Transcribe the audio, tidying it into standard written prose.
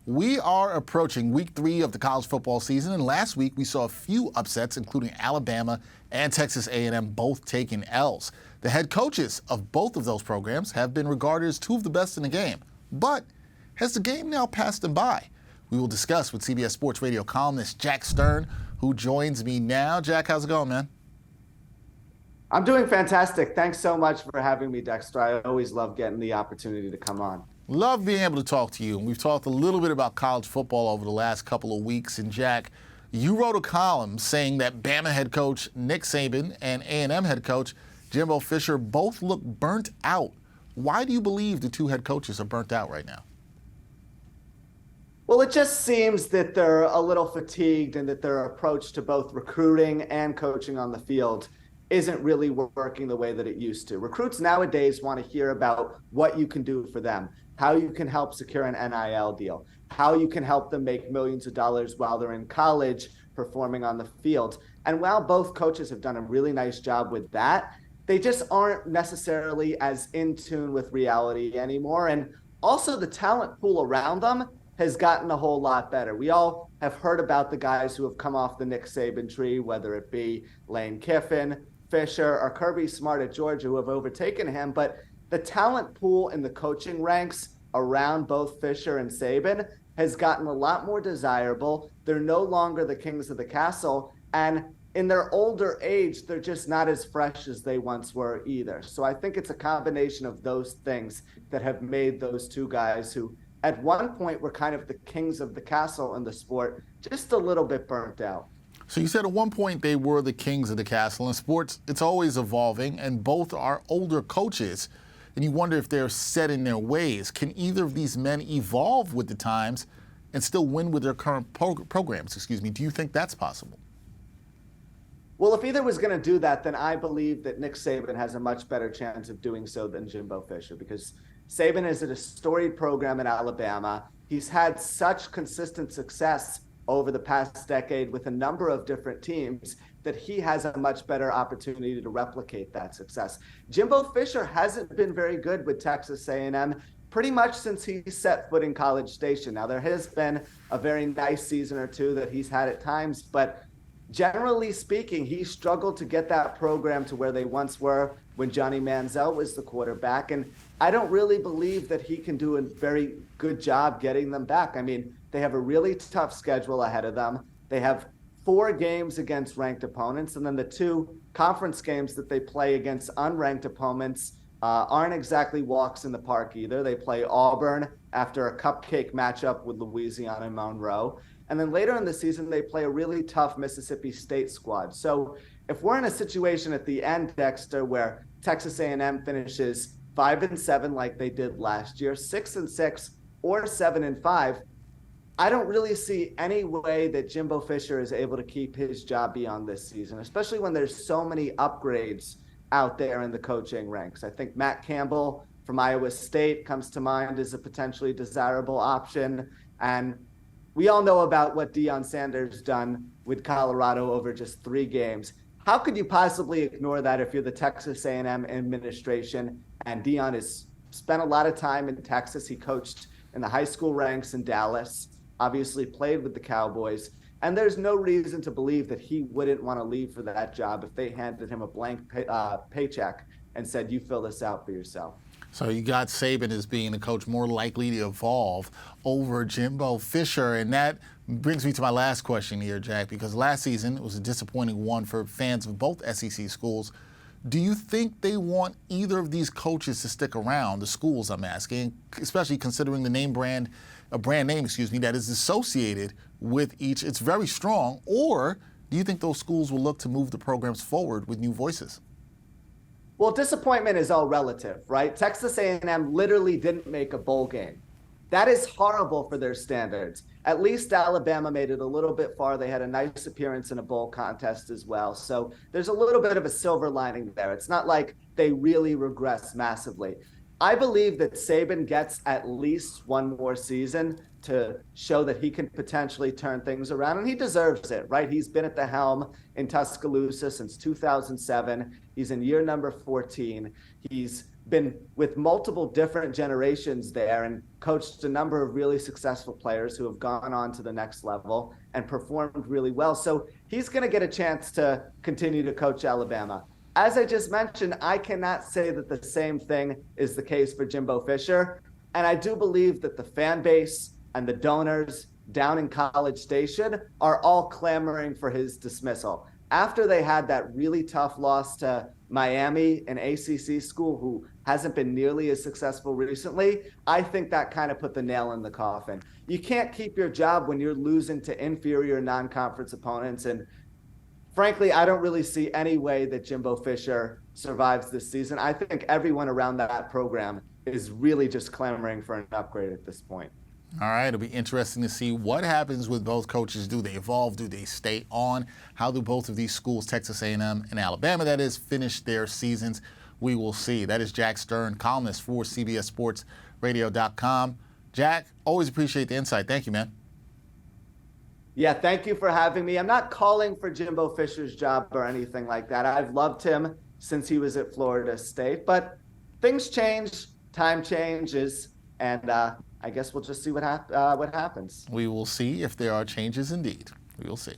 We are approaching week 3 of the college football season, and last week we saw a few upsets, including Alabama and Texas A&M both taking L's. The head coaches of both of those programs have been regarded as two of the best in the game. But has the game now passed them by? We will discuss with CBS Sports Radio columnist Jack Stern, who joins me now. Jack, how's it going, man? I'm doing fantastic. Thanks so much for having me, Dexter. I always love getting the opportunity to come on. Love being able to talk to you. And we've talked a little bit about college football over the last couple of weeks. And Jack, you wrote a column saying that Bama head coach Nick Saban and A&M head coach Jimbo Fisher both look burnt out. Why do you believe the two head coaches are burnt out right now? Well, it just seems that they're a little fatigued and that their approach to both recruiting and coaching on the field isn't really working the way that it used to. Recruits nowadays want to hear about what you can do for them, how you can help secure an NIL deal, how you can help them make millions of dollars while they're in college performing on the field. And while both coaches have done a really nice job with that, they just aren't necessarily as in tune with reality anymore. And also the talent pool around them has gotten a whole lot better. We all have heard about the guys who have come off the Nick Saban tree, whether it be Lane Kiffin, Fisher, or Kirby Smart at Georgia, who have overtaken him. But the talent pool in the coaching ranks around both Fisher and Saban has gotten a lot more desirable. They're no longer the kings of the castle. And in their older age, they're just not as fresh as they once were either. So I think it's a combination of those things that have made those two guys who at one point were kind of the kings of the castle in the sport just a little bit burnt out. So you said at one point they were the kings of the castle. In sports, it's always evolving, and both are older coaches, and you wonder if they're set in their ways. Can either of these men evolve with the times and still win with their current programs? Do you think that's possible? Well, if either was going to do that, then I believe that Nick Saban has a much better chance of doing so than Jimbo Fisher, because Saban is at a storied program in Alabama. He's had such consistent success over the past decade with a number of different teams that he has a much better opportunity to replicate that success. Jimbo Fisher hasn't been very good with Texas A&M pretty much since he set foot in College Station. Now, there has been a very nice season or two that he's had at times, but generally speaking, he struggled to get that program to where they once were when Johnny Manziel was the quarterback. And I don't really believe that he can do a very good job getting them back. I mean, they have a really tough schedule ahead of them. They have 4 games against ranked opponents, and then the 2 conference games that they play against unranked opponents aren't exactly walks in the park either. They play Auburn after a cupcake matchup with Louisiana and Monroe. And then later in the season, they play a really tough Mississippi State squad. So if we're in a situation at the end, Dexter, where Texas A&M finishes 5-7 like they did last year, 6-6 or 7-5, I don't really see any way that Jimbo Fisher is able to keep his job beyond this season, especially when there's so many upgrades out there in the coaching ranks. I think Matt Campbell from Iowa State comes to mind as a potentially desirable option. And we all know about what Deion Sanders done with Colorado over just 3 games. How could you possibly ignore that if you're the Texas A&M administration? And Deion has spent a lot of time in Texas. He coached in the high school ranks in Dallas, obviously played with the Cowboys. And there's no reason to believe that he wouldn't want to leave for that job if they handed him a blank paycheck and said, you fill this out for yourself. So you got Saban as being the coach more likely to evolve over Jimbo Fisher. And that brings me to my last question here, Jack, because last season it was a disappointing one for fans of both SEC schools. Do you think they want either of these coaches to stick around, the schools I'm asking, especially considering the brand name that is associated with each? It's very strong. Or do you think those schools will look to move the programs forward with new voices? Well, disappointment is all relative, right? Texas A&M literally didn't make a bowl game. That is horrible for their standards. At least Alabama made it a little bit far. They had a nice appearance in a bowl contest as well. So there's a little bit of a silver lining there. It's not like they really regress massively. I believe that Saban gets at least one more season to show that he can potentially turn things around, and he deserves it, right? He's been at the helm in Tuscaloosa since 2007. He's in year number 14. He's been with multiple different generations there and coached a number of really successful players who have gone on to the next level and performed really well. So he's going to get a chance to continue to coach Alabama. As I just mentioned, I cannot say that the same thing is the case for Jimbo Fisher. And I do believe that the fan base and the donors down in College Station are all clamoring for his dismissal. After they had that really tough loss to Miami, an ACC school who hasn't been nearly as successful recently, I think that kind of put the nail in the coffin. You can't keep your job when you're losing to inferior non-conference opponents. And frankly, I don't really see any way that Jimbo Fisher survives this season. I think everyone around that program is really just clamoring for an upgrade at this point. All right, it'll be interesting to see what happens with both coaches. Do they evolve? Do they stay on? How do both of these schools, Texas A&M and Alabama, that is, finish their seasons? We will see. That is Jack Stern, columnist for CBS Sports Radio.com. Jack, always appreciate the insight. Thank you, man. Yeah, thank you for having me. I'm not calling for Jimbo Fisher's job or anything like that. I've loved him since he was at Florida State, but things change, time changes, and I guess we'll just see what happens. We will see if there are changes indeed. We will see.